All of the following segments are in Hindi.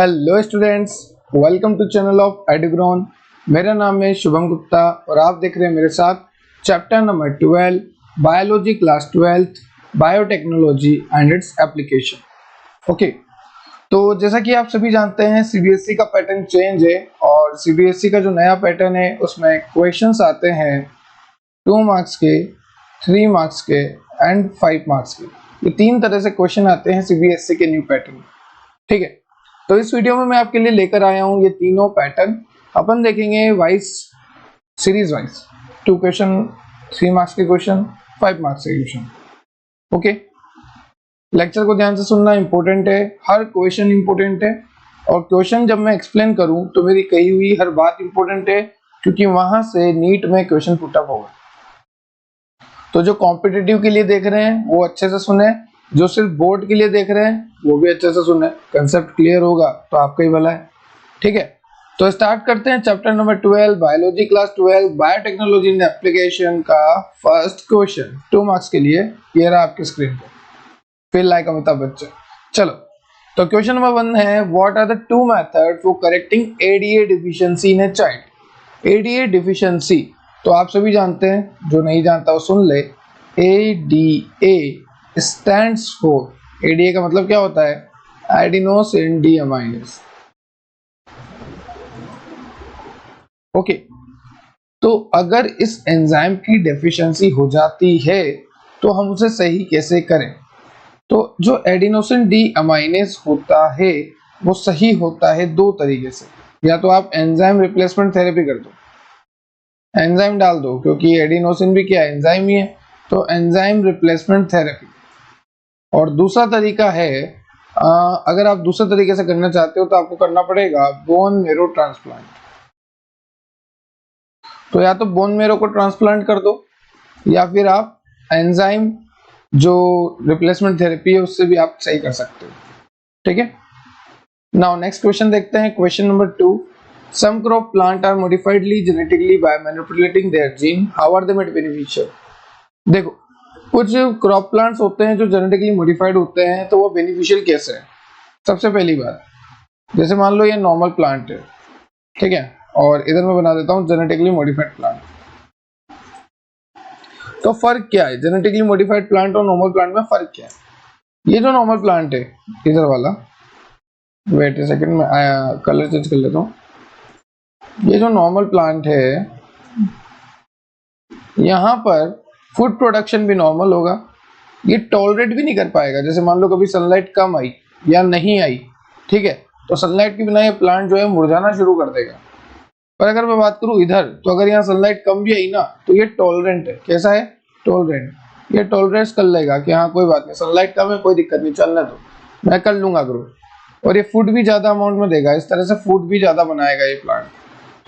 Hello students, welcome to channel of Edugron. मेरा नाम है शुभम गुप्ता और आप देख रहे हैं मेरे साथ chapter number 12 biology class 12 biotechnology and its application. Okay, तो जैसा कि आप सभी जानते हैं सीबीएसई का पैटर्न चेंज है और सीबीएसई का जो नया पैटर्न है उसमें क्वेश्चंस आते हैं 2 मार्क्स के, 3 मार्क्स के एंड 5 मार्क्स के। ये 3 तरह से क्वेश्चन आते हैं सीबीएसई के न्यू पैटर्न। ठीक है, तो इस वीडियो में मैं आपके लिए लेकर आया हूं ये तीनों पैटर्न। अपन देखेंगे wise, series wise, 2 question, 3 marks के क्वेश्चन, 5 मार्क्स के क्वेश्चन। ओके, लेक्चर को ध्यान से सुनना इंपॉर्टेंट है, हर क्वेश्चन इंपॉर्टेंट है और क्वेश्चन जब मैं एक्सप्लेन करूं तो मेरी कही हुई हर बात इंपॉर्टेंट है, क्योंकि वहां से नीट में क्वेश्चन पुट अप होगा। तो जो कॉम्पिटिटिव के लिए देख रहे हैं वो अच्छे से सुने, जो सिर्फ बोर्ड के लिए देख रहे हैं वो भी अच्छे से सुने। कंसेप्ट क्लियर होगा तो आपका ही भला है। ठीक है, तो स्टार्ट करते हैं chapter number 12 biology class 12 biotechnology and application का फर्स्ट क्वेश्चन 2 मार्क्स के लिए। ये रहा आपकी स्क्रीन पे, फील लाइक अमिताभ बच्चन। चलो, तो क्वेश्चन नंबर 1 है, what are the 2 method for correcting ADA deficiency in a child. ADA deficiency तो आप सभी जानते हैं, जो नहीं जानता वो सुन ले। एडीए स्टैंड्स फॉर, एडीए का मतलब क्या होता है? एडिनोसिन डीअमाइनेज। ओके, तो अगर इस एंजाइम की डेफिशिएंसी हो जाती है तो हम उसे सही कैसे करें? तो जो एडिनोसिन डीअमाइनेज होता है वो सही होता है 2 तरीके से। या तो आप एंजाइम रिप्लेसमेंट थेरेपी कर दो, एंजाइम डाल दो, क्योंकि एडिनोसिन भी क्या है? एंजाइम ही है। तो एंजाइम रिप्लेसमेंट थेरेपी। और दूसरा तरीका है, अगर आप दूसरे तरीके से करना चाहते हो तो आपको करना पड़ेगा बोन मेरो ट्रांसप्लांट। तो या तो बोन मेरो को ट्रांसप्लांट कर दो या फिर आप एंजाइम जो रिप्लेसमेंट थेरेपी है उससे भी आप सही कर सकते हो। ठीक है, नाउ नेक्स्ट क्वेश्चन देखते हैं। Question number 2, some crop plant are modifiedly genetically by manipulating their gene, how are they made beneficial. देखो, कुछ क्रॉप प्लांट्स होते हैं जो जेनेटिकली मॉडिफाइड होते हैं, तो वो बेनिफिशियल कैसे है? सबसे पहली बात, जैसे मान लो ये नॉर्मल प्लांट है, ठीक है, और इधर मैं बना देता हूँ जेनेटिकली मॉडिफाइड प्लांट। तो फर्क क्या है जेनेटिकली मॉडिफाइड प्लांट और नॉर्मल प्लांट में? फर्क क्या है? ये जो नॉर्मल प्लांट है इधर वाला, वेट ए सेकंड, मैं कलर चेंज कर लेता हूँ। ये जो नॉर्मल प्लांट है यहाँ पर फूड प्रोडक्शन भी नॉर्मल होगा, ये टॉलरेट भी नहीं कर पाएगा। जैसे मान लो कभी सनलाइट कम आई या नहीं आई, ठीक है, तो सनलाइट के बिना ये प्लांट जो है मुरझाना शुरू कर देगा। पर अगर मैं बात करूं इधर, तो अगर यहाँ सनलाइट कम भी आई ना तो ये टॉलरेंट है। कैसा है? टॉलरेंट। ये टॉलरेंस कर लेगा कि हाँ कोई बात नहीं, सनलाइट कम है, कोई दिक्कत नहीं, चलने दो, मैं कर लूंगा ग्रो। और ये फूड भी ज्यादा अमाउंट में देगा, इस तरह से फूड भी ज्यादा बनाएगा ये प्लांट,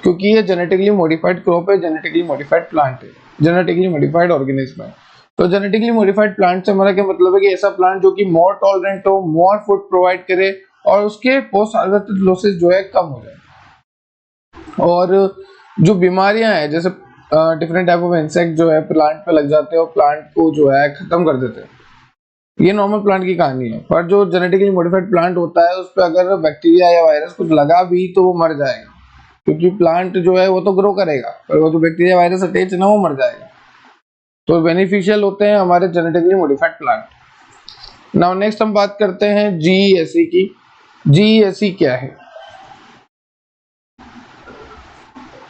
क्योंकि ये जेनेटिकली मॉडिफाइड क्रॉप है, जेनेटिकली मॉडिफाइड प्लांट है, जेनेटिकली मॉडिफाइड ऑर्गेनिज्म है। तो जेनेटिकली मॉडिफाइड प्लांट से हमारा क्या मतलब है कि ऐसा प्लांट जो कि मोर टॉलरेंट हो, मोर फूड प्रोवाइड करे और उसके पोस्ट हार्वेस्टेड लॉसेस जो है कम हो जाए। और जो बीमारियां हैं, जैसे डिफरेंट टाइप ऑफ इंसेक्ट जो है प्लांट पे लग जाते हैं और प्लांट को जो है खत्म कर देते हैं, ये नॉर्मल प्लांट की कहानी है। पर जो जेनेटिकली मॉडिफाइड प्लांट होता है उस पर अगर बैक्टीरिया या वायरस कुछ लगा भी तो वो मर जाएगा, क्योंकि प्लांट जो है वो तो ग्रो करेगा पर वो जो बैक्टीरिया वायरस अटैच है ना वो मर जाएगा। तो बेनिफिशियल होते हैं हमारे genetically modified plant. Now next हम बात करते हैं जीईएसी की। जीईएसी क्या है?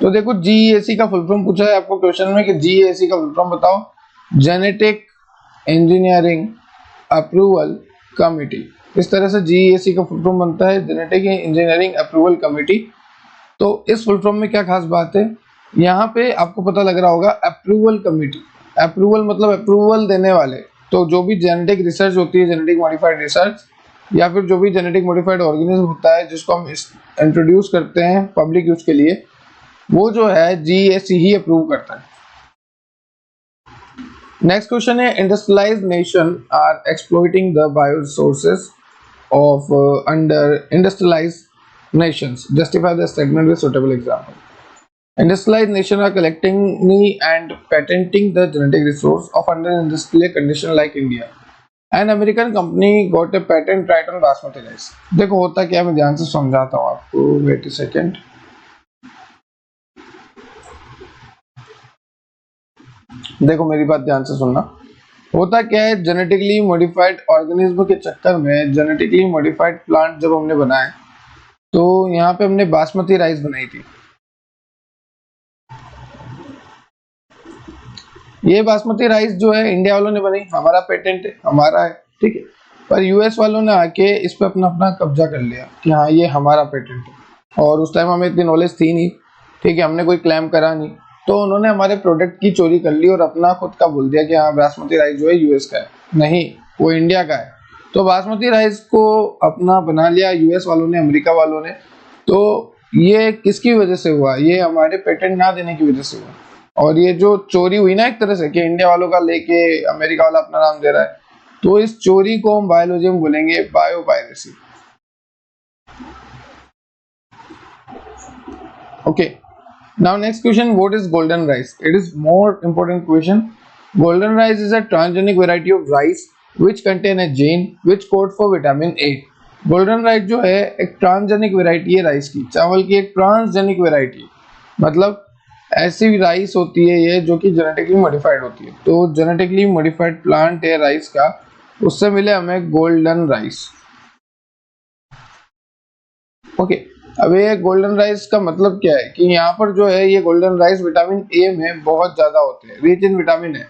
तो देखो, जीईएसी का फुल फॉर्म पूछा है आपको क्वेश्चन में कि जीईएसी का फुल फॉर्म बताओ। Genetic engineering approval committee. इस तरह से जीईएसी का फुल फॉर्म बनता है, जेनेटिक इंजीनियरिंग अप्रूवल कमिटी। तो इस फुल फॉर्म में क्या खास बात है, यहाँ पे आपको पता लग रहा होगा अप्रूवल कमिटी। अप्रूवल मतलब अप्रूवल देने वाले। तो जो भी जेनेटिक रिसर्च होती है, जेनेटिक मॉडिफाइड रिसर्च, या फिर जो भी जेनेटिक मॉडिफाइड ऑर्गेनिज्म होता है जिसको हम इंट्रोड्यूस करते हैं पब्लिक यूज के लिए, वो जो है जीईएसी ही अप्रूव करता है। नेक्स्ट क्वेश्चन है, industrialised nation are exploiting the bioresources of under industrialised nations, justify the statement with suitable example. Industrialized nations are collecting and patenting the genetic resource of under industrial condition like India. An American company got a patent right on basmati rice. देखो होता क्या है, मैं ध्यान से समझाता हूँ आपको, वेट अ सेकेंड। देखो मेरी बात ध्यान से सुनना। होता क्या है, जेनेटिकली मॉडिफाइड ऑर्गेनिज्म के चक्कर में जेनेटिकली मॉडिफाइड प्लांट जब हमने बनाए तो यहाँ पे हमने बासमती राइस बनाई थी। ये बासमती राइस जो है इंडिया वालों ने बनाई, हमारा पेटेंट है, हमारा है, ठीक है। पर यूएस वालों ने आके इस पे अपना अपना कब्जा कर लिया कि हाँ ये हमारा पेटेंट है, और उस टाइम हमें इतनी नॉलेज थी नहीं, ठीक है, हमने कोई क्लेम करा नहीं, तो उन्होंने हमारे प्रोडक्ट की चोरी कर ली और अपना खुद का बोल दिया कि हाँ बासमती राइस जो है यूएस का है, नहीं वो इंडिया का है। तो बासमती राइस को अपना बना लिया यूएस वालों ने, अमेरिका वालों ने। तो ये किसकी वजह से हुआ, ये हमारे पेटेंट ना देने की वजह से हुआ। और ये जो चोरी हुई ना एक तरह से कि इंडिया वालों का लेके अमेरिका वाला अपना नाम दे रहा है, तो इस चोरी को हम बायोलॉजी में बोलेंगे bio piracy. Okay, now next question, what is golden rice? It is more important question. Golden rice is a transgenic variety of rice which contain a gene which code for vitamin A। Golden rice जो है एक ट्रांसजेनिक वेराइटी है राइस की, चावल की एक ट्रांसजेनिक वेराइटी, मतलब ऐसी राइस होती है ये जो कि जेनेटिकली मॉडिफाइड होती है। तो जेनेटिकली मॉडिफाइड प्लांट है राइस का, उससे मिले हमें गोल्डन राइस। ओके, अब ये गोल्डन राइस का मतलब क्या है कि यहाँ पर जो है ये गोल्डन राइस विटामिन ए में बहुत ज्यादा होते हैं, रिच इन विटामिन है।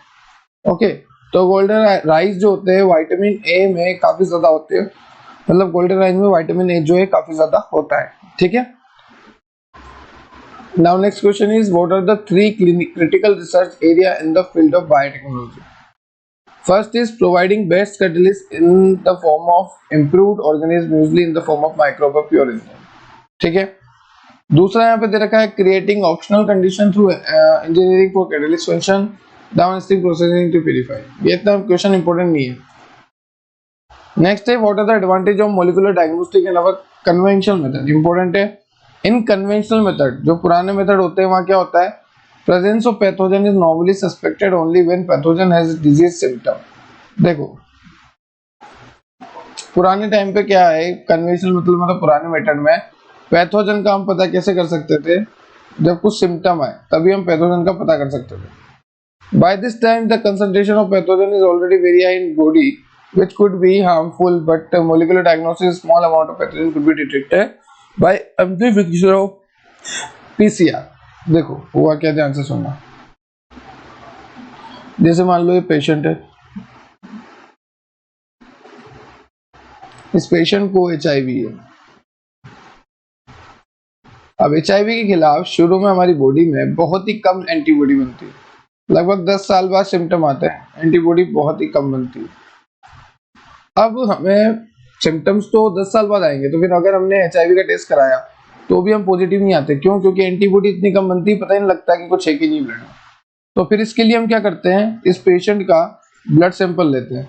ओके, तो गोल्डन राइस जो होते हैं विटामिन ए में काफी ज्यादा होते हैं, मतलब गोल्डन राइस में विटामिन ए जो है काफी ज्यादा होता है, ठीक है। Now next question is, what are the three critical research area in the field of biotechnology? First is providing best catalyst in the form of improved organism, usually in the form of microbe or pure enzyme, ठीक है। दूसरा यहाँ पे दे रखा है creating optional condition through engineering for catalyst function, downstream processing to purify। ये इतना क्वेश्चन इंपॉर्टेंट नहीं है। नेक्स्ट है, what are the advantage of molecular diagnostic in our conventional method? Important है। इन कन्वेंशनल मेथड, जो पुराने मेथड होते हैं, वहां क्या होता है, presence of pathogen is normally suspected only when pathogen has disease symptom. देखो पुराने टाइम पे क्या है, कन्वेंशनल मतलब पुराने मेथड में पैथोजन का हम पता कैसे कर सकते थे, जब कुछ सिम्टम आए तभी हम पैथोजन का पता कर सकते थे। By this time the concentration of pathogen is already very high in body which could be harmful, but molecular diagnosis small amount of pathogen could be detected by amplification of PCR। देखो हुआ क्या, ध्यान से सुनना। जैसे मान लो ये पेशेंट है, इस पेशेंट को HIV है। अब HIV के खिलाफ शुरू में हमारी बॉडी में बहुत ही कम एंटीबॉडी बनती है, लगभग 10 साल बाद सिम्टम आते हैं, एंटीबॉडी बहुत ही कम बनती है। अब हमें सिम्टम्स तो 10 साल बाद आएंगे, तो फिर अगर हमने HIV का टेस्ट कराया तो भी हम पॉजिटिव नहीं आते, क्यों? क्योंकि एंटीबॉडी इतनी कम बनती है, पता ही नहीं लगता कि कुछ है कि नहीं ब्लड में। तो फिर इसके लिए हम क्या करते हैं, इस पेशेंट का ब्लड सैंपल लेते हैं,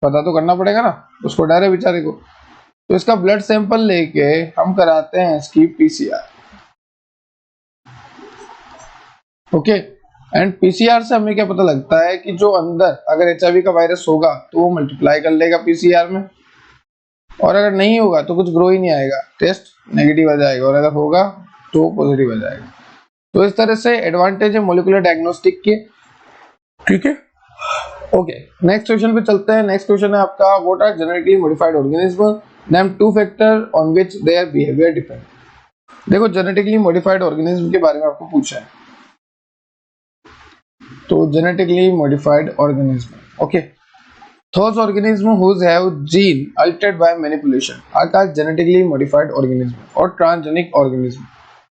पता तो करना पड़ेगा ना, उसको डर है बेचारे को। तो इसका ब्लड सैंपल लेके हम कराते हैं इसकी PCR। ओके, एंड PCR से हमें क्या पता लगता है कि जो अंदर अगर HIV का वायरस होगा तो वो मल्टीप्लाई कर लेगा PCR में, और अगर नहीं होगा तो कुछ ग्रो ही नहीं आएगा, टेस्ट नेगेटिव आ जाएगा, और अगर होगा तो पॉजिटिव आ जाएगा। तो इस तरह से एडवांटेज है मोलिकुलर डायग्नोस्टिक के, ठीक है। ओके, नेक्स्ट क्वेश्चन पे चलते हैं। नेक्स्ट क्वेश्चन है आपका, what are genetically modified organism, name two factor on which their behaviour depend. देखो जेनेटिकली मॉडिफाइड ऑर्गेनिज्म के बारे में आपको पूछा है, तो genetically modified organism, okay, those organisms whose have gene altered by manipulation are called genetically modified organism और transgenic organism।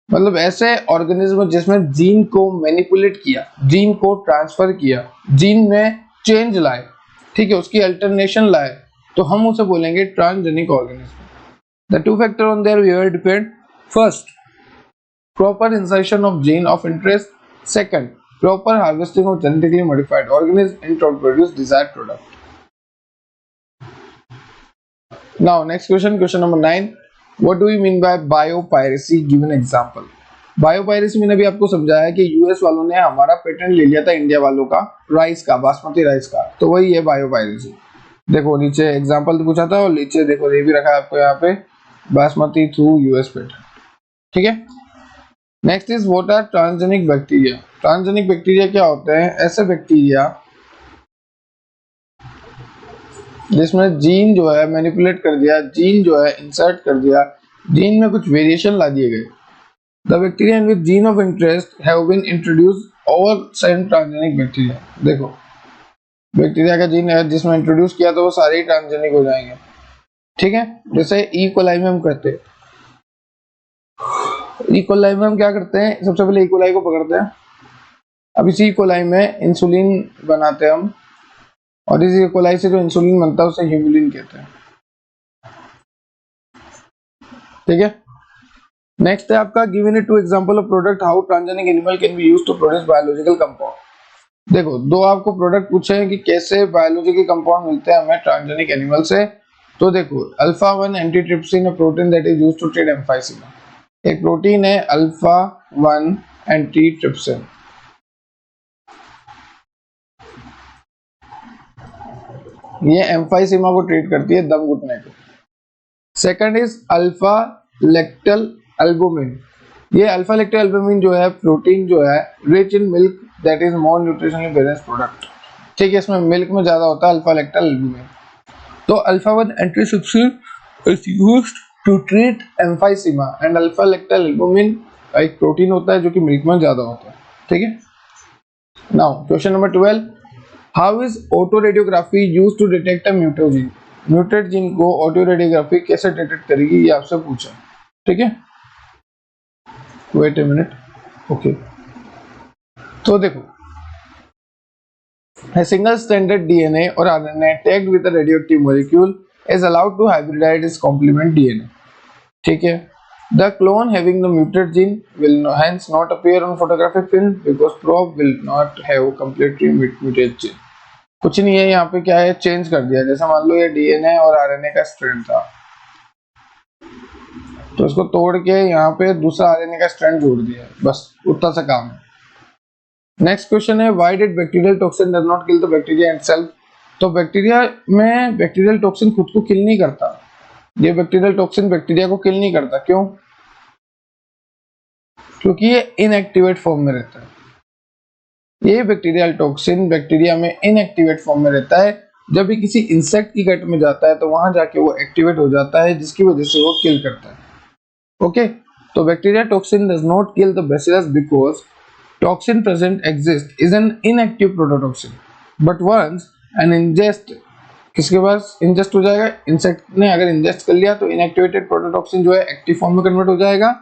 मतलब ऐसे ऑर्गेनिज्म जिसमें जीन को मैनिपुलेट किया, जीन को ट्रांसफर किया, जीन में चेंज लाए, ठीक है, उसकी अल्टरनेशन लाए, तो हम उसे बोलेंगे transgenic organism. The two factor on their behaviour depend, first proper insertion of gene of interest, second proper harvesting of genetically modified organism in to produce desired product. Now next question number 9, what do we mean by biopiracy? Give an example। Biopiracy मैंने भी आपको समझाया कि यूएस वालों ने हमारा पेटेंट ले लिया था इंडिया वालों का, राइस का, बासमती राइस का, तो वही है बायोपायरेसी। देखो नीचे एग्जांपल तो पूछा था और नीचे देखो ये भी रखा है आपको यहाँ पे बासमती थ्रू यूएस पेटेंट। ठीक है, next is what are transgenic bacteria. Transgenic bacteria क्या होते हैं? ऐसे बैक्टीरिया जिसमें जीन जो है मैनिपुलेट कर दिया, जीन जो है इंसर्ट कर दिया, जीन में कुछ वेरिएशन ला दिए गए। The bacteria with gene of interest have been introduced over same transgenic bacteria. देखो बैक्टीरिया का जीन है जिसमें इंट्रोड्यूस किया तो वो सारे ही ट्रांसजेनिक हो जाएंगे। ठीक है, जैसे ई कोलाई में हम करते हैं, ई कोलाई में हम क्या करते हैं, सबसे पहले ई कोलाई को पकड़ते हैं। अब इसी ई कोलाई में इंसुलिन बनाते हैं हम, और इस ई कोलाई से जो इंसुलिन बनता है उसे ह्यूमुलिन कहते हैं। ठीक है, नेक्स्ट है आपका given two example of product how transgenic animal can be used to produce biological compound. देखो दो आपको प्रोडक्ट पूछे हैं कि कैसे बायोलॉजिकल कंपाउंड मिलते हैं हमें ट्रांसजेनिक एनिमल से। तो देखो alpha 1 antitrypsin, a protein that is used to treat emphysema. एक प्रोटीन है अल्फा 1 एंटीट्रिप्सिन, ये एम्फाइसीमा को ट्रीट करती है, दम घुटने को। Second is alpha lactalbumin. ये अल्फा लेक्टल एल्बुमिन जो है प्रोटीन जो है rich in milk that is more nutritionally balanced product. ठीक है, इसमें मिल्क में ज्यादा होता है अल्फा लेक्टल एल्बुमिन। तो alpha 1 antitrypsin is used to treat emphysema and alpha lactalbumin एक प्रोटीन होता है जो कि मिल्क में ज्यादा होता है। ठीक है, now question number 12, how is autoradiography used to detect a muted gene. Muted gene को ऑटोरेडियोग्राफी कैसे डिटेक्ट करेगी, ये आपसे पूछा। ठीक है, वेट ए मिनट। ओके, तो देखो a single stranded DNA or RNA tagged with a radioactive molecule is allowed to hybridize its complement DNA. ठीक है, the clone having the muted gene will hence not appear on photographic film because probe will not have completely muted gene. कुछ नहीं है यहाँ पे, क्या है चेंज कर दिया। जैसे मान लो ये DNA और RNA का स्ट्रैंड था तो इसको तोड़ के यहाँ पे दूसरा RNA का स्ट्रैंड जोड़ दिया, बस उतना सा काम है। नेक्स्ट क्वेश्चन है why did bacterial toxin does not kill the bacteria itself. तो बैक्टीरिया में बैक्टीरियल टॉक्सिन खुद को किल नहीं करता, ये बैक्टीरियल टॉक्सिन बैक्टीरिया को किल नहीं करता। क्यों? क्योंकि ये इनएक्टिवेट फॉर्म में रहता है। ये बैक्टीरियल टॉक्सिन बैक्टीरिया में इनएक्टिवेट फॉर्म में रहता है, जब भी किसी इंसेक्ट की गट में जाता है तो वहां जाके वो एक्टिवेट हो जाता है, जिसकी वजह से वो किल करता है। ओके, तो bacteria toxin does not kill the bacillus because toxin present exist is an inactive prototoxin but once an ingest, किसके पास ingest हो जाएगा, इंसेक्ट ने अगर ingest कर लिया तो inactivated prototoxin जो है एक्टिव फॉर्म में कन्वर्ट हो जाएगा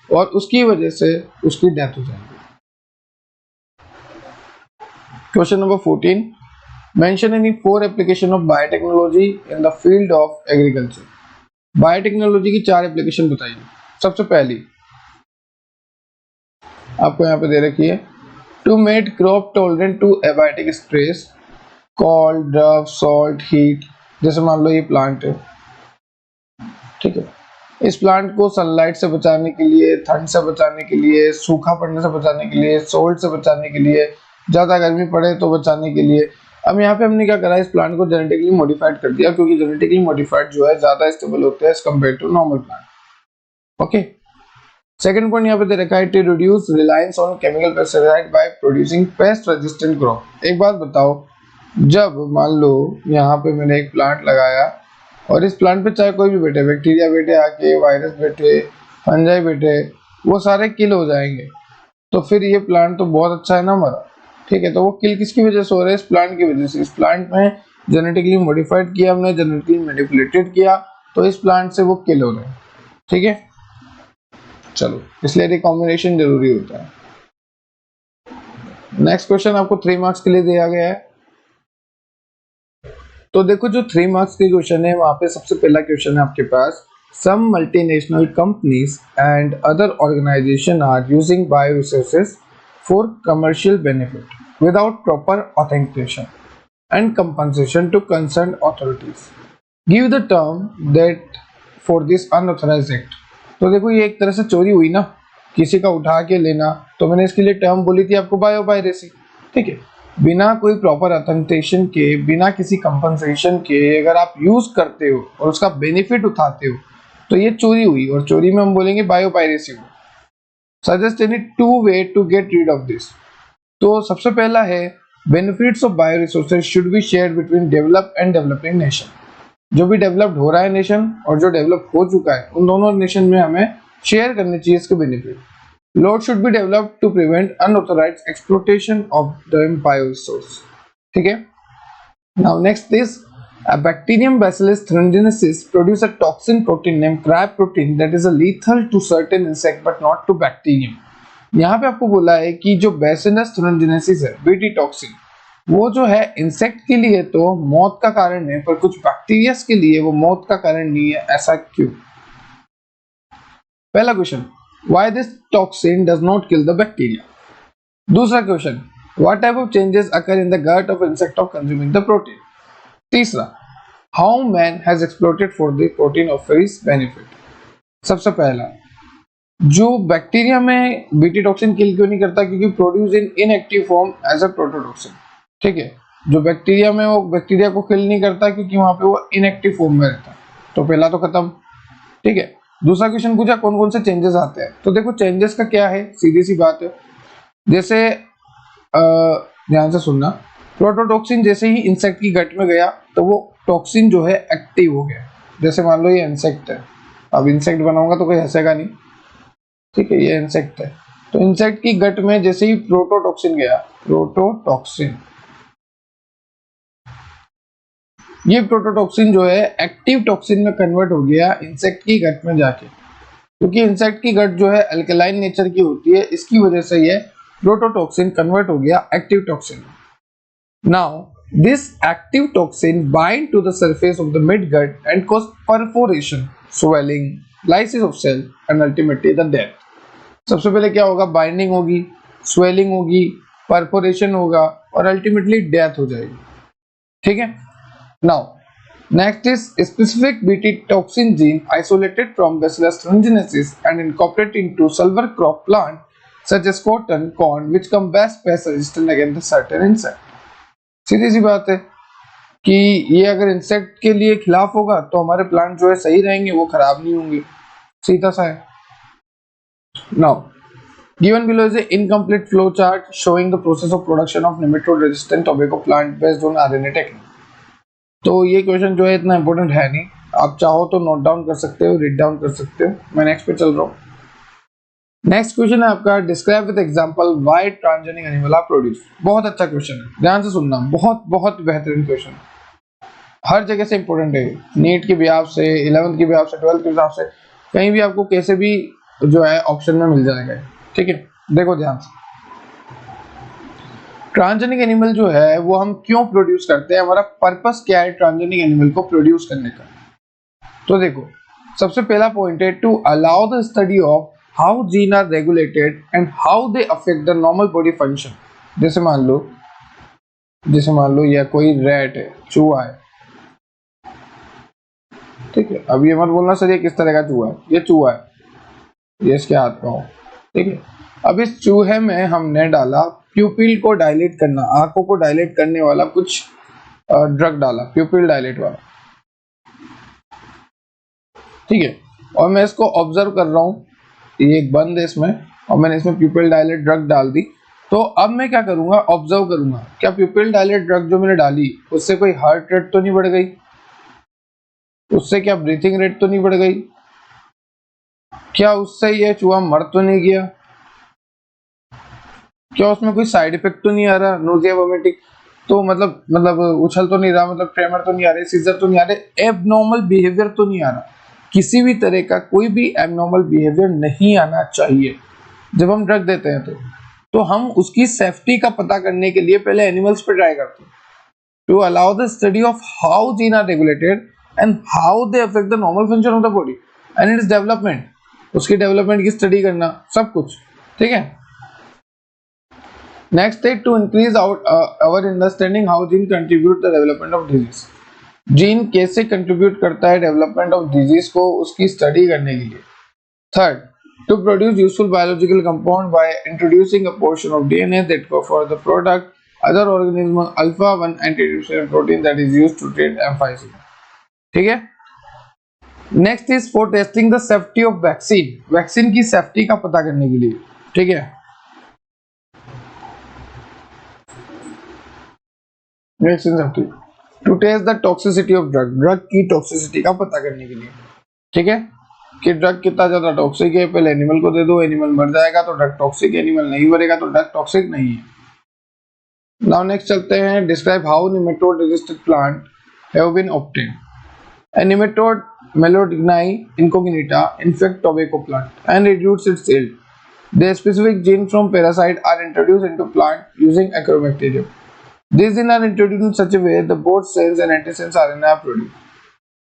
और उसकी वजह से उसकी डेथ हो जाएगी। Question number 14, mention any 4 application of biotechnology in the field of agriculture. Biotechnology की 4 एप्लीकेशन बताइए। सबसे पहली आपको यहाँ पे दे रखी है, to made crop tolerant to abiotic stress, cold, drought, salt, heat. जैसे मान लो ये प्लांट है, ठीक है, इस प्लांट को सनलाइट से बचाने के लिए, ठंड से बचाने के लिए, सूखा पड़ने से बचाने के लिए, सोल्ट से बचाने के लिए, ज्यादा गर्मी पड़े तो बचाने के लिए। अब यहाँ पे हमने क्या करा, इस प्लांट को जेनेटिकली मॉडिफाइड कर दिया, क्योंकि जेनेटिकली मॉडिफाइड जो है ज्यादा स्टेबल होते हैं as compare to normal plant. Okay, second point यहाँ पे दे रखा है to reduce reliance on chemical pesticide by producing pest resistant crop. एक बात बताओ, जब मान लो यहाँ पे मैंने एक प्लांट लगाया और इस प्लांट पे चाहे कोई भी बैठे, बैक्टीरिया बैठे आके, वायरस बैठे, फंजाई बैठे, वो सारे किल हो जाएंगे। तो फिर ये प्लांट तो बहुत अच्छा है ना हमारा। ठीक है, तो वो किल किसकी वजह से हो रहा है? इस प्लांट की वजह से। इस प्लांट में जेनेटिकली मॉडिफाइड किया हमने, जेनेटिकली मैनिपुलेटेड किया, तो इस प्लांट से वो किल हो रहे हैं। ठीक है, चलो, इसलिए रिकॉम्बिनेशन जरूरी होता है। नेक्स्ट क्वेश्चन आपको 3 मार्क्स के लिए दिया गया है। तो देखो जो 3 मार्क्स के क्वेश्चन है वहां पे सबसे पहला क्वेश्चन है आपके पास, some multinational companies and other organization are using bio resources for commercial benefit without proper authentication and compensation to concern authorities. Give the term that for this unauthorized act. तो देखो ये एक तरह से चोरी हुई ना, किसी का उठा के लेना। तो मैंने इसके लिए टर्म बोली थी आपको, बायो पायरेसी। ठीक है, बिना कोई प्रॉपर ऑथेंटिकेशन के, बिना किसी कंपनसेशन के अगर आप यूज करते हो और उसका बेनिफिट उठाते हो तो ये चोरी हुई, और चोरी में हम बोलेंगे biopiracy. Suggest any two way to get rid of this. तो सबसे पहला है benefits of bio resources should be shared between developed and developing nation. जो भी डेवलप्ड हो रहा है नेशन और जो डेवलप हो चुका है उन दोनों नेशन में हमें शेयर करने चाहिए इसके benefit. Laws should be developed to prevent unauthorized exploitation of the bioresource. ठीक है? Now next is a bacterium Bacillus thuringiensis produce a toxin protein named crab protein that is a lethal to certain insect but not to bacterium. यहाँ पे आपको बोला है कि जो Bacillus thuringiensis है, BT टॉक्सिन, वो जो है इंसेक्ट के लिए तो मौत का कारण है, पर कुछ बैक्टीरिया के लिए वो मौत का कारण नहीं है। ऐसा क्यों? पहला question, why this toxin does not kill the bacteria? दूसरा question, what type of changes occur in the gut of insect of consuming the protein? तीसरा, how man has exploited for the protein of his benefit? सबसे पहला, जो बैक्टीरिया में बीटी टॉक्सिन किल क्यों नहीं करता? क्योंकि produce in inactive form as a prototoxin. ठीक है, जो बैक्टीरिया में वो बैक्टीरिया को किल नहीं करता क्योंकि वहां पे वो इनएक्टिव फॉर्म में रहता। तो पहला तो खत्म। ठीक है, दूसरा क्वेश्चन पूछा कौन कौन से चेंजेस आते हैं। तो देखो चेंजेस का क्या है, सीधी सी बात है, जैसे ध्यान से सुनना, प्रोटोटॉक्सिन जैसे ही इंसेक्ट की गट में गया तो वो टॉक्सिन जो है एक्टिव हो गया। जैसे मान लो ये इंसेक्ट है, अब इंसेक्ट बनाऊंगा तो कोई हंसेगा नहीं। ठीक है, ये इंसेक्ट है, तो इंसेक्ट की गट में जैसे ही प्रोटोटॉक्सिन गया, प्रोटोटॉक्सिन, ये प्रोटोटॉक्सिन जो है एक्टिव टॉक्सिन में कन्वर्ट हो गया इंसेक्ट की गट में जाके, क्योंकि इंसेक्ट की गट जो है अल्कलाइन नेचर की होती है, इसकी वजह से ये प्रोटोटॉक्सिन कन्वर्ट हो गया active toxin. Now this active toxin bind to the surface of the mid gut and cause perforation, swelling, lysis of cell and ultimately the death. सबसे पहले क्या होगा? बाइंडिंग होगी, स्वेलिंग होगी, परफोरेशन होगा और अल्टीमेटली डेथ हो जाएगी। ठीक है, now next is specific Bt toxin gene isolated from Bacillus thuringiensis and incorporated into silver crop plant such as cotton, corn, which come best pest resistant against the certain insect. सीधी सी बात है कि ये अगर इंसेक्ट के लिए खिलाफ होगा तो हमारे प्लांट जो है सही रहेंगे, वो खराब नहीं होंगे। सीधा सा है। Now given below is an incomplete flow chart showing the process of production of nematode resistant tobacco plant based on RNA technique. तो ये क्वेश्चन जो है इतना इंपॉर्टेंट है नहीं, आप चाहो तो नोट डाउन कर सकते हो, रीड डाउन कर सकते हो। मैं नेक्स्ट पे चल रहा हूँ। नेक्स्ट क्वेश्चन है आपका, describe with example why transgenic animal are produce. बहुत अच्छा क्वेश्चन है, ध्यान से सुनना, बहुत बहुत बेहतरीन क्वेश्चन, हर जगह से इंपॉर्टेंट है। नीट के बिहाफ से, 11th के बिहाफ से, 12th के बिहाफ से, कहीं भी आपको कैसे भी जो है ऑप्शन में मिल जाएगा। ठीक है, देखो ध्यान से, ट्रांसजेनिक एनिमल जो है वो हम क्यों प्रोड्यूस करते हैं, हमारा पर्पस क्या है ट्रांसजेनिक एनिमल को प्रोड्यूस करने का। तो देखो सबसे पहला पॉइंट है to allow the study of how gene are regulated and how they affect the normal body function. जैसे मान लो यह कोई रैट है, चूहा है। ठीक है, अब ये मत बोलना सर ये किस तरह का चूहा है, ये चूहा है, ये इसके हाथ का हो। ठीक है, अब इस चूहे में हमने डाला प्यूपिल को डायलेट करना, आंखों को डायलेट करने वाला कुछ ड्रग डाला, प्यूपिल डायलेट वाला। ठीक है, और मैं इसको ऑब्जर्व कर रहा हूँ, ये एक बंद है इसमें, और मैंने इसमें प्यूपिल डायलेट ड्रग डाल दी। तो अब मैं क्या करूंगा? ऑब्जर्व करूंगा, क्या प्यूपिल डायलेट ड्रग जो मैंने डाली उससे कोई हार्ट रेट तो नहीं बढ़ गई, उससे क्या ब्रीथिंग रेट तो नहीं बढ़ गई, क्या उससे ये चूहा मर तो नहीं गया, क्या उसमें कोई साइड इफेक्ट तो नहीं आ रहा, नोजिया वोमिटिंग तो मतलब उछल तो नहीं रहा, मतलब ट्रेमर तो नहीं आ रहे, सीजर तो नहीं आ रहे, एबनॉर्मल बिहेवियर तो नहीं आ रहा, किसी भी तरह का कोई भी एबनॉर्मल बिहेवियर नहीं आना चाहिए जब हम ड्रग देते हैं। तो हम उसकी सेफ्टी का पता करने के लिए पहले एनिमल्स पे ट्राई करते हैं, to allow the study of how gene are regulated and how they affect the normal function of the body and its development, उसकी डेवलपमेंट की स्टडी करना, सब कुछ। ठीक है, नेक्स्ट है to increase our understanding how gene contribute the development of disease. Gene कैसे कंट्रीब्यूट करता है डेवलपमेंट ऑफ डिजीज को, उसकी स्टडी करने के लिए। Third, to produce useful biological compound by introducing a portion of DNA that go for the product other organism alpha 1 antitrypsin protein that is used to treat emphysis. ठीक है. Next is for testing the safety of vaccine, vaccine की सेफ्टी का पता करने के लिए. ठीक है. Vaccine safety to test the toxicity of drug, drug की टॉक्सिसिटी का पता करने के लिए. ठीक है, कि ड्रग कितना ज्यादा टॉक्सिक है. पहले एनिमल को दे दो, एनिमल मर जाएगा तो ड्रग टॉक्सिक, एनिमल नहीं मरेगा तो ड्रग टॉक्सिक नहीं है. नाउ नेक्स्ट चलते हैं. Describe how nematode resistant plant have been obtained. A nematode Melodigni incognita infect tobacco plant and reduce its yield. Their specific genes from parasite are introduced into plant using Agrobacterium. These genes are introduced in such a way that both sense and antisense RNA are produced.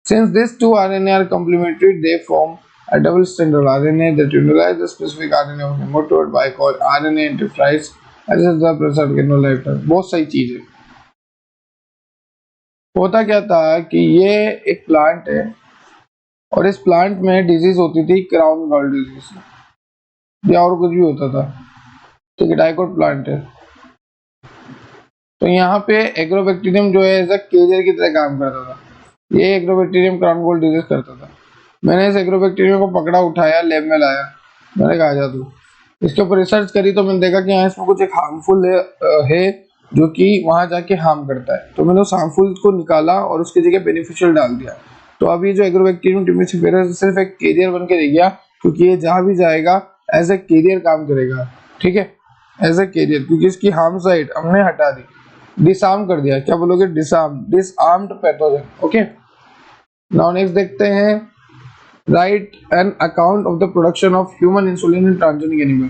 Since these two RNA are complementary, they form a double-stranded RNA that utilize the specific RNA of nematode by called RNA interferase as is the present in lifetime. बहुत सही चीज है. होता क्या था कि ये एक प्लांट है और इस प्लांट में डिजीज होती थी क्राउन गॉल डिजीज या और कुछ भी होता था. ठीक है, डाइकोट प्लांट है. तो यहाँ पे एग्रोबैक्टीरियम जो है एज अ कैरियर की तरह काम करता था. ये एग्रोबैक्टीरियम क्राउन गॉल डिजीज करता था. मैंने इस एग्रोबैक्टीरियम को पकड़ा, उठाया, लैब में लाया. मैंने कहा जा तू, इसके ऊपर रिसर्च करी तो मैंने देखा कि यहाँ इसमें कुछ एक हार्मफुल है जो कि वहां जाके हार्म करता है. तो मैंने उस हार्मफुल को निकाला और उसकी जगह बेनिफिशियल डाल दिया. तो अभी जो एग्रोबैक्टीरियम टिमिसिफेरस सिर्फ एक कैरियर बन के रह गया, क्योंकि ये जहां भी जाएगा एज ए कैरियर काम करेगा. ठीक है, एज ए कैरियर, क्योंकि इसकी हार्म साइड हमने हटा दी, डिसआर्म कर दिया. क्या बोलोगे? Disarm, disarmed pathogen. Okay. Now next देखते हैं. Write an account of the production of human insulin in transgenic animal.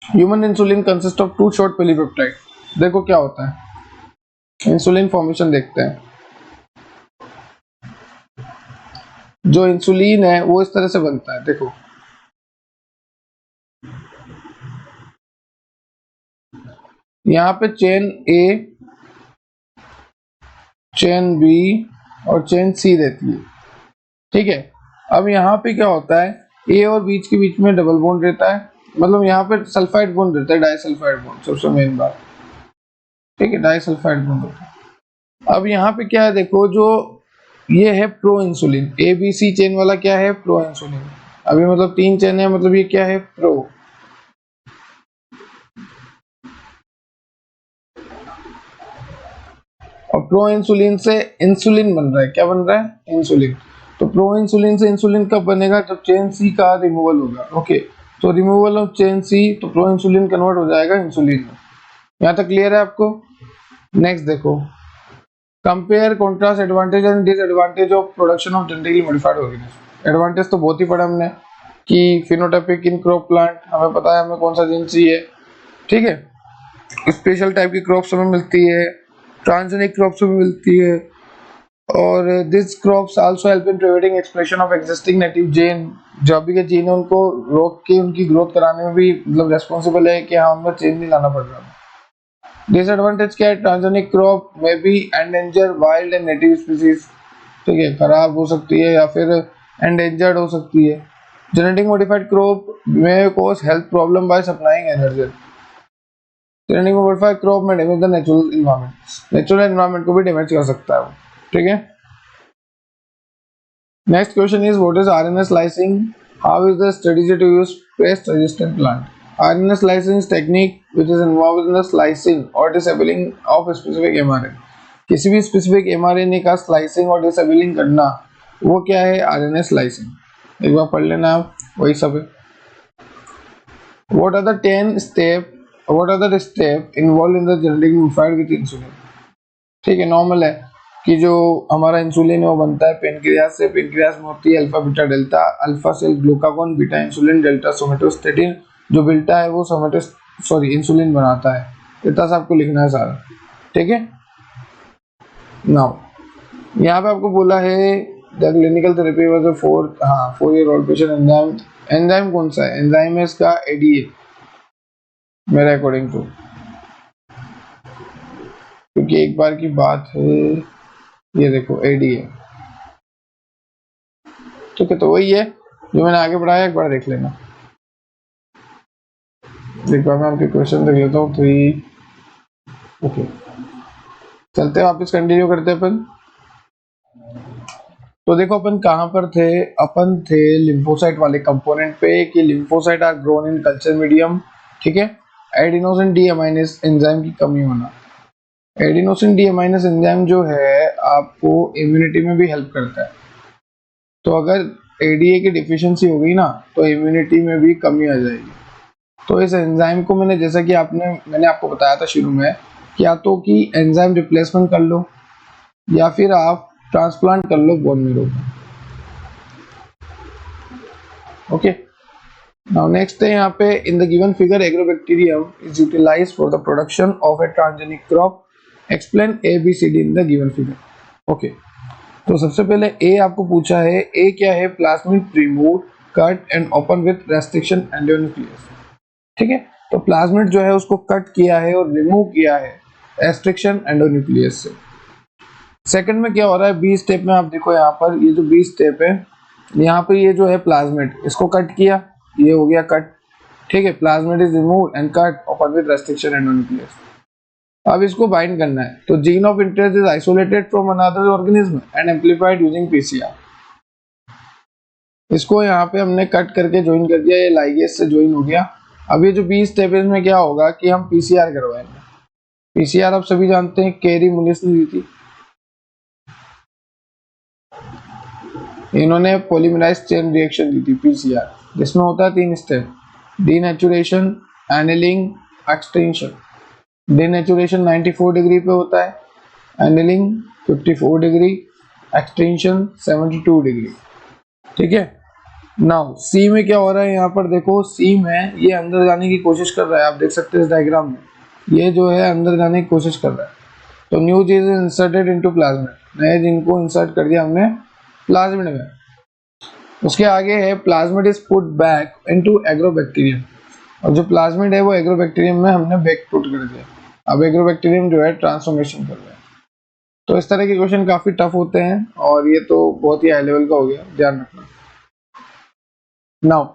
Human insulin consist of 2 short polypeptide. देखो क्या होता है. इंसुलिन फॉर्मेशन देखते हैं. जो इंसुलिन है वो इस तरह से बनता है. देखो, यहाँ पे चेन ए, चेन बी और चेन सी रहती है. ठीक है. अब यहाँ पे क्या होता है, ए और बीच के बीच में डबल बॉन्ड रहता है. मतलब यहाँ पे सल्फाइड बॉन्ड रहता है, डाइसल्फाइड बॉन्ड सबसे मेन बात. ठीक है, डाइसल्फाइड बॉन्ड होता है. अब यहाँ पे क्या है, देखो, जो ये है proinsulin, A B C chain वाला क्या है, प्रो इंसुलिन. अभी मतलब 3 चेन है, मतलब ये क्या है, प्रो. और प्रो इंसुलिन से इंसुलिन बन रहा है. क्या बन रहा है? इंसुलिन. तो प्रो इंसुलिन से इंसुलिन कब बनेगा? जब चेन सी का रिमूवल होगा. ओके. तो रिमूवल ऑफ चेन सी, तो प्रो इंसुलिन कन्वर्ट हो जाएगा इंसुलिन में. यहाँ तक क्लियर है आपको? नेक्स्ट देखो. Compare contrast advantage and disadvantage of production of genetically modified organism. Advantage तो बहुत ही पढ़ा हमने कि फिनोटाइपिक इन क्रॉप प्लांट, हमें पता है हमें कौन सा जीन चाहिए. ठीक है. स्पेशल टाइप की क्रॉप्स हमें मिलती है, ट्रांसजेनिक क्रॉप्स हमें मिलती है. और this crops also help in preventing expression of existing native gene. जो भी के जीन है उनको रोक के उनकी ग्रोथ कराने में भी मतलब रेस्पॉन्सिबल है कि हाँ उनको चेंज नहीं लाना पड़ रहा. डिसएडवांटेज क्या है? ट्रांसजेनिक क्रॉप में be endanger wild and native species. ठीक है, खराब हो सकती है या फिर एंडेंजर्ड हो सकती है. जेनेटिक मॉडिफाइड क्रॉप में cause health problem by supplying energy. Genetic modified crop में damage the natural environment, natural environment को भी डैमेज कर सकता है वो. ठीक है. Next question is what is RNA slicing, how is the strategy to use pest resistant plant. RNA slicing is technique which is involved in the slicing or disabling of a specific mRNA. किसी भी specific mRNA का slicing और disabling करना, वो क्या है? RNA slicing. एक बार पढ़ लेना आप, वही सब है. What are the 10 step? What are the step involved in the genetic modified with insulin? ठीक है, नॉर्मल है कि जो हमारा इंसुलिन है वो बनता है पेनक्रियास से. पेनक्रियास में होती है alpha beta delta. Alpha cell glucagon, beta insulin, delta somatostatin. जो बीटा है वो इंसुलिन बनाता है. इतना सा आपको लिखना है सारा. ठीक है. नाउ यहाँ पे आपको बोला है the clinical therapy was a 4 year old patient. Enzyme, enzyme कौन सा है? एंजाइम है इसका एडीए मेरे अकॉर्डिंग टू, क्योंकि एक बार की बात है. ये देखो एडीए. ठीक है, तो वही है जो मैंने आगे बढ़ाया, एक बार देख लेना. एक बार मैं आपके क्वेश्चन देख लेता हूँ. 3 ओके, चलते वापस कंटिन्यू करते अपन। तो देखो अपन कहाँ पर थे, अपन थे लिम्फोसाइट वाले कंपोनेंट पे कि lymphocyte are grown in culture medium, ठीक है। एडिनोसिन डी अमाइनेज एंजाइम की कमी होना। एडिनोसिन डी अमाइनेज एंजाइम जो है आपको इम्यूनिटी में भी हेल्प करता है। तो अगर एडीए की डिफिशियंसी हो गई ना तो इम्यूनिटी में भी कमी आ जाएगी। तो इस एंजाइम को मैंने जैसा कि मैंने आपको बताया था शुरू में कि या तो कि एंजाइम रिप्लेसमेंट कर लो या फिर आप ट्रांसप्लांट कर लो bone marrow. Okay, now next है यहाँ पे in the given figure agrobacterium is utilized for the production of a transgenic crop, explain A B C D in the given figure. Okay, तो सबसे पहले ए आपको पूछा है, ए क्या है, plasmid remove cut and open with restriction endonuclease, ठीक है। तो प्लाज्मिड जो है उसको कट किया है और रिमूव किया है रेस्ट्रिक्शन एंडोन्यूक्लियस से। सेकंड में क्या हो रहा है, बी स्टेप में आप देखो यहाँ पर ये जो बी स्टेप है, यहाँ पर ये जो है प्लाज्मिड इसको कट किया, ये हो गया कट, ठीक है। Plasmid is remove and cut open with restriction endonuclease. अब इसको बाइंड करना है, तो gene of interest is isolated from another organism and amplified using PCR. इसको यहाँ पे हमने कट करके ज्वाइन कर दिया, ये लाइगेज से ज्वाइन हो गया। अब ये जो 20 स्टेप में क्या होगा कि हम पीसीआर करवाएंगे। पीसीआर आप सभी जानते हैं, कैरी मुलिस ने दी थी, इन्होंने पॉलीमराइज चेन रिएक्शन दी थी पीसीआर, जिसमें होता है 3 step, denaturation, annealing, extension. Denaturation 94 degree पे होता है, एनिलिंग 54 डिग्री, एक्सटेंशन 72 डिग्री, ठीक है। नाउ सी में क्या हो रहा है, यहाँ पर देखो सी में ये अंदर जाने की कोशिश कर रहा है, आप देख सकते हैं इस डायग्राम में, ये जो है अंदर जाने की कोशिश कर रहा है। तो new gene is inserted into plasmid, नए जीन को इंसर्ट कर दिया हमने प्लाज्मिड में। उसके आगे है plasmid is put back into agrobacterium, और जो प्लाज्मिड है वो एग्रोबैक्टीरियम में हमने बैक पुट कर दिया। अब एग्रोबैक्टीरियम जो है ट्रांसफॉर्मेशन कर रहा है। तो इस तरह के क्वेश्चन काफी टफ होते हैं और ये तो बहुत ही हाई लेवल का हो गया, ध्यान रखना। Now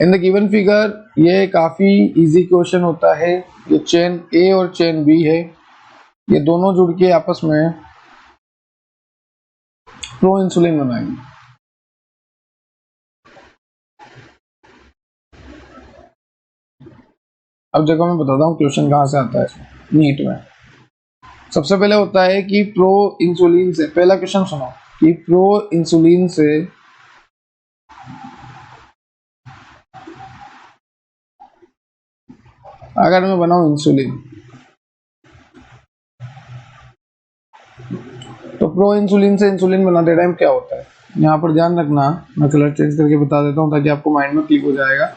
in the given figure ये काफी इजी क्वेश्चन होता है, ये चेन ए और चेन बी है, ये दोनों जुड़ के आपस में प्रो इंसुलिन बनाएंगे। अब देखो मैं बताता हूँ क्वेश्चन कहाँ से आता है इसमें, नीट में। सबसे पहले होता है कि प्रो इंसुलिन से, पहला क्वेश्चन सुनो कि प्रो इंसुलिन से अगर मैं बनाऊं इंसुलिन, तो प्रो इंसुलिन से इंसुलिन बनाते टाइम क्या होता है, यहाँ पर ध्यान रखना, मैं कलर चेंज करके बता देता हूँ ताकि आपको माइंड में क्लिक हो जाएगा।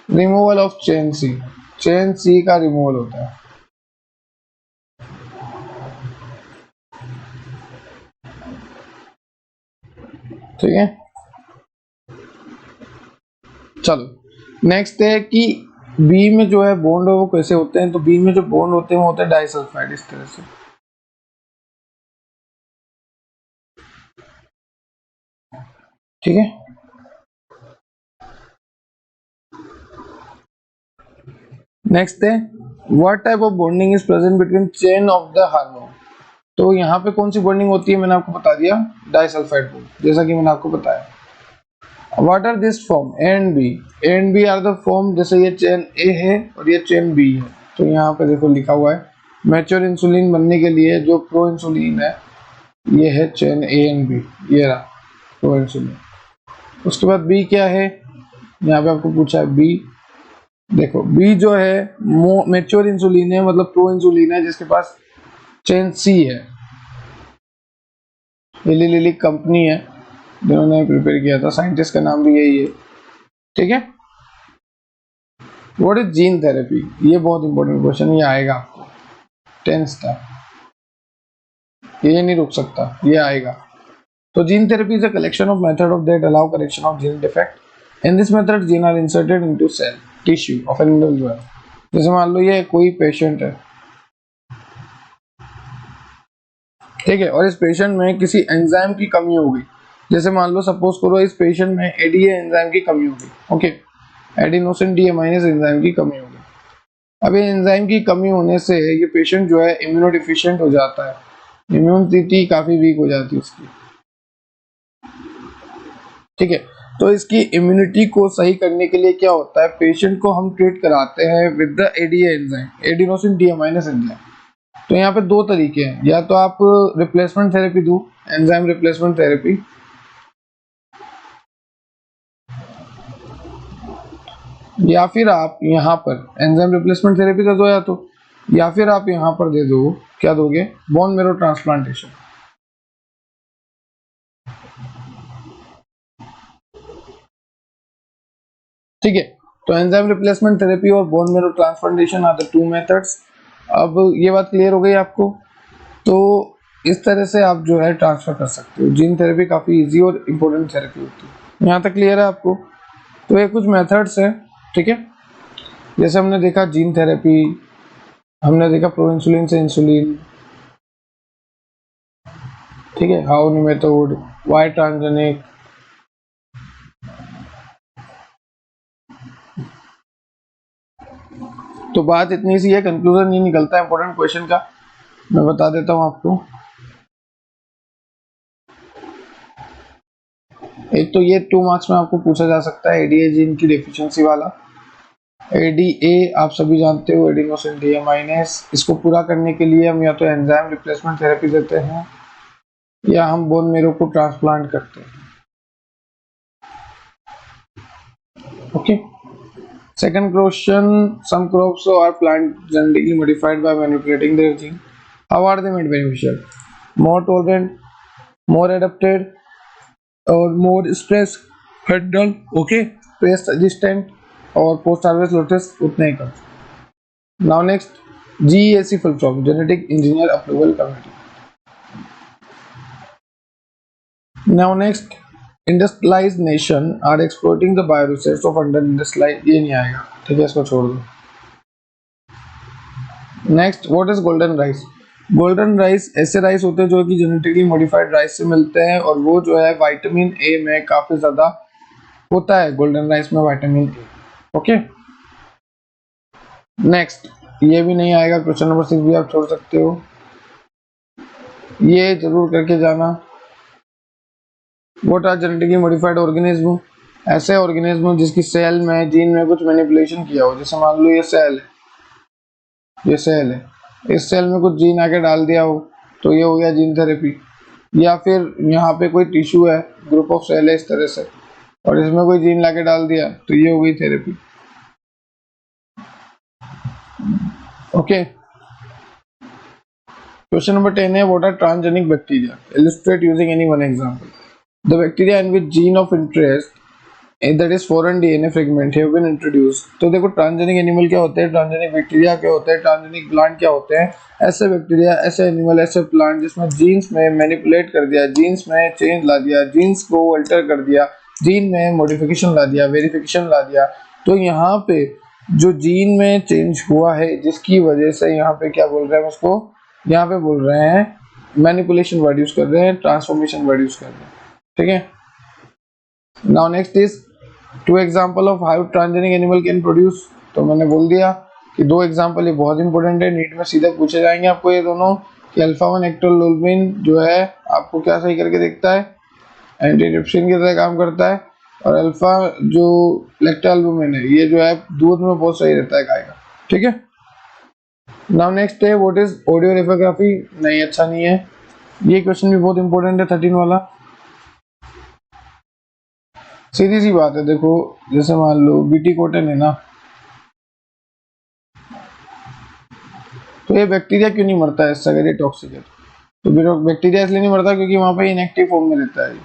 Removal of chain C, chain C का रिमूवल होता है, ठीक है। चलो नेक्स्ट है कि बी में जो है बॉन्ड वो कैसे होते हैं, तो बी में जो बॉन्ड होते हैं वो होते हैं डाइसल्फाइड, इस तरह से, ठीक है। नेक्स्ट है what type of bonding is present between chain of the hormone, तो यहाँ पे कौन सी बॉन्डिंग होती है, मैंने आपको बता दिया डाइसल्फाइड बॉन्ड, जैसा कि मैंने आपको बताया। What are this form, A and B, A and B are the form, जैसे ये चेन ए है और ये चेन बी है, तो यहाँ पे देखो लिखा हुआ है मैच्योर इंसुलिन बनने के लिए जो प्रो इंसुलिन है ये है चेन ए एंड बी, ये रहा प्रो इंसुलिन। उसके बाद बी क्या है, यहाँ पे आपको पूछा है बी, देखो बी जो है मैच्योर इंसुलिन है, मतलब प्रो इंसुलिन है जिसके पास चेन सी है। एली लिली कंपनी है जिन्होंने प्रिपेयर किया था, साइंटिस्ट का नाम भी यही है, ठीक है। व्हाट इज जीन थेरेपी, ये बहुत इंपॉर्टेंट क्वेश्चन, ये आएगा आपको 10 स्टार, ये नहीं रुक सकता, ये आएगा। तो gene therapy is a collection of method of that allow correction of gene defect. In this method gene are inserted into cell tissue of an individual. जैसे मान लो ये कोई पेशेंट है, ठीक है, और इस पेशेंट में किसी एंजाइम की कमी हो गई, जैसे मान लो सपोज करो इस पेशेंट में एडीए एंजाइम की कमी हो गई, okay, adenosine D aminase enzyme की कमी हो गई। अब एंजाइम की कमी होने से ये पेशेंट जो है इम्यूनो डिफिशिएंट हो जाता है, इम्यूनिटी काफी वीक हो जाती है उसकी। ठीक है, तो इसकी इम्यूनिटी को सही करने के लिए क्या होता है, पेशेंट को हम ट्रीट कराते हैं with the ADA enzyme, adenosine deaminase enzyme. तो यहाँ पे दो तरीके हैं, या तो आप रिप्लेसमेंट थेरेपी दो, एंजाइम रिप्लेसमेंट थेरेपी, या फिर आप यहाँ पर एंजाइम रिप्लेसमेंट थेरेपी दे दो, या फिर आप यहाँ पर दे दो, क्या दोगे, बोन मेरो ट्रांसप्लांटेशन। ठीक है, तो एंजाइम रिप्लेसमेंट थेरेपी और bone marrow transplantation are the two methods. अब ये बात क्लियर हो गई आपको, तो इस तरह से आप जो है ट्रांसफर कर सकते हो। जीन थेरेपी काफ़ी इजी और इम्पोर्टेंट थेरेपी होती है। यहाँ तक क्लियर है आपको? तो ये कुछ मेथड्स हैं, ठीक है। जैसे हमने देखा जीन थेरेपी, हमने देखा प्रो इंसुलिन से इंसुलिन, ठीक है, हाउ मेथड, वाई ट्रांसजेनिक, तो बात इतनी सी है, कंक्लूजन नहीं निकलता इंपॉर्टेंट क्वेश्चन का, मैं बता देता हूँ आपको। एक तो ये 2 मार्क्स में आपको पूछा जा सकता है एडीए जीन की डेफिशिएंसी वाला। एडीए आप सभी जानते हो, एडिनोसिन डीएमाइनस, इसको पूरा करने के लिए हम या तो एंजाइम रिप्लेसमेंट थेरेपी देते हैं या हम बोन मेरो को ट्रांसप्लांट करते हैं। Okay, second question, some crops or plant genetically modified by manipulating their gene, how are they made beneficial, more tolerant, more adapted, or more stress handle, okay, pest resistant और post harvest lotus उतने ही कम। now next, GEAC full form, genetic engineer approval committee। now next, industrialized nation are exploiting the bioresource of under industrialize, ये नहीं आएगा, ठीक है, इसको छोड़ दो। Next, what is golden rice, golden rice ऐसे राइस होते हैं जो कि जेनेटिकली मॉडिफाइड राइस से मिलते हैं, और वो जो है विटामिन ए में काफी ज्यादा होता है, गोल्डन राइस में विटामिन ए। ओके, नेक्स्ट, ये भी नहीं आएगा, क्वेश्चन नंबर 6 भी आप छोड़ सकते हो, ये जरूर करके जाना। What are genetically modified organism, ऐसे ऑर्गेनिज्म जिसकी सेल में जीन में कुछ मैनिपुलेशन किया हो, जैसे मान लो ये सेल है, ये सेल है, इस सेल में कुछ जीन आके डाल दिया हो, तो ये हो गया जीन थेरेपी। या फिर यहाँ पे कोई टिश्यू है, ग्रुप ऑफ सेल है इस तरह से, और इसमें कोई जीन लाके डाल दिया, तो ये हो गई थेरेपी। ओके, क्वेश्चन नंबर 10 है, what are transgenic bacteria, illustrate using any one example, the bacteria in which gene of interest that is foreign DNA fragment have been introduced। तो देखो ट्रांसजेनिक एनिमल क्या होते हैं, ट्रांसजेनिक बैक्टीरिया क्या होते हैं, ट्रांसजेनिक प्लांट क्या होते हैं, ऐसे बैक्टीरिया, ऐसे एनिमल, ऐसे प्लांट जिसमें जीन्स में मैनिपुलेट कर दिया, जीन्स में चेंज ला दिया, जीन्स को अल्टर कर दिया, जीन में मॉडिफिकेशन ला दिया, वेरिफिकेशन ला दिया। तो यहाँ पे जो जीन में चेंज हुआ है, जिसकी वजह से यहाँ पे क्या बोल रहे हैं उसको, यहाँ पे बोल रहे हैं मैनिपुलेशन वर्ड यूज कर रहे हैं, ट्रांसफॉर्मेशन वर्ड यूज कर रहे हैं, ठीक है। Now next is two example of how transgenic animal can produce. तो मैंने बोल दिया कि दो एग्जाम्पल ये बहुत इंपॉर्टेंट है, नीट में सीधे पूछे जाएंगे आपको ये दोनों, कि अल्फा 1 एक्टोलुबिन जो है आपको क्या सही करके देखता है, एंटी डिप्सिन की तरह काम करता है, और अल्फा जो लैक्टोअल्बुमिन है ये जो है दूध में बहुत सही रहता है गाय का, ठीक है। नाउ नेक्स्ट है, व्हाट इज ऑडियोलिथोग्राफी, नहीं अच्छा नहीं है, ये क्वेश्चन भी बहुत इंपॉर्टेंट है 13 वाला। सीधी सी बात है, देखो जैसे मान लो बीटी कॉटन है ना, तो ये बैक्टीरिया क्यों नहीं मरता है, इससे अगर ये टॉक्सिक है तो बैक्टीरिया इसलिए नहीं मरता क्योंकि वहां पे इनएक्टिव फॉर्म में रहता है,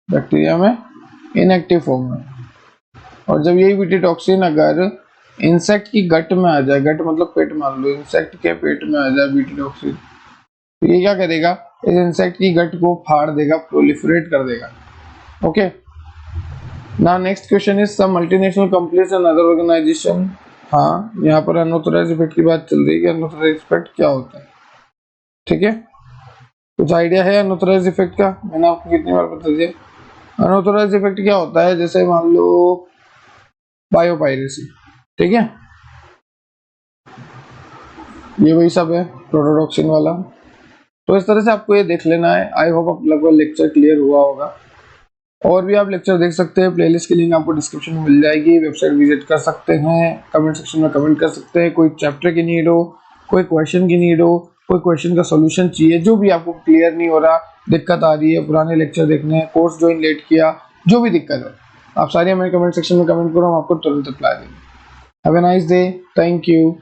बैक्टीरिया में इनएक्टिव फॉर्म में। और जब यही बीटी टॉक्सिन अगर इंसेक्ट की गट में आ जाए, गट मतलब पेट मान लो, इंसेक्ट के पेट में आ जाए बीटी टॉक्सिन, तो ये क्या करेगा, इस इंसेक्ट की गट को फाड़ देगा, प्रोलिफरेट कर देगा। Okay, now next question is some multinational companies and other organisation. हाँ, यहाँ पर अनऑथराइज्ड इफेक्ट की बात चल रही है कि अनऑथराइज्ड इफेक्ट क्या होता है, ठीक है। कुछ आइडिया है अनऑथराइज्ड इफेक्ट का, मैंने आपको कितनी बार बता दिया। अनऑथराइज्ड इफेक्ट क्या होता है, जैसे मान लो बायोपायरेसी, ठीक है, ये वही सब है प्रोटोडॉक्सिन वाला। तो इस तरह से आपको ये देख लेना है। आई होप आप लगभग लेक्चर क्लियर हुआ होगा। और भी आप लेक्चर देख सकते हैं, प्लेलिस्ट की लिंक आपको डिस्क्रिप्शन में मिल जाएगी, वेबसाइट विजिट कर सकते हैं, कमेंट सेक्शन में कमेंट कर सकते हैं। कोई चैप्टर की नीड हो, कोई क्वेश्चन की नीड हो, कोई क्वेश्चन का सॉल्यूशन चाहिए, जो भी आपको क्लियर नहीं हो रहा, दिक्कत आ रही है, पुराने लेक्चर देखने हैं, कोर्स ज्वाइन लेट किया, जो भी दिक्कत है आप सारी हमें कमेंट सेक्शन में कमेंट करो, हम आपको तुरंत रिप्लाई देंगे। Have a nice day, thank you.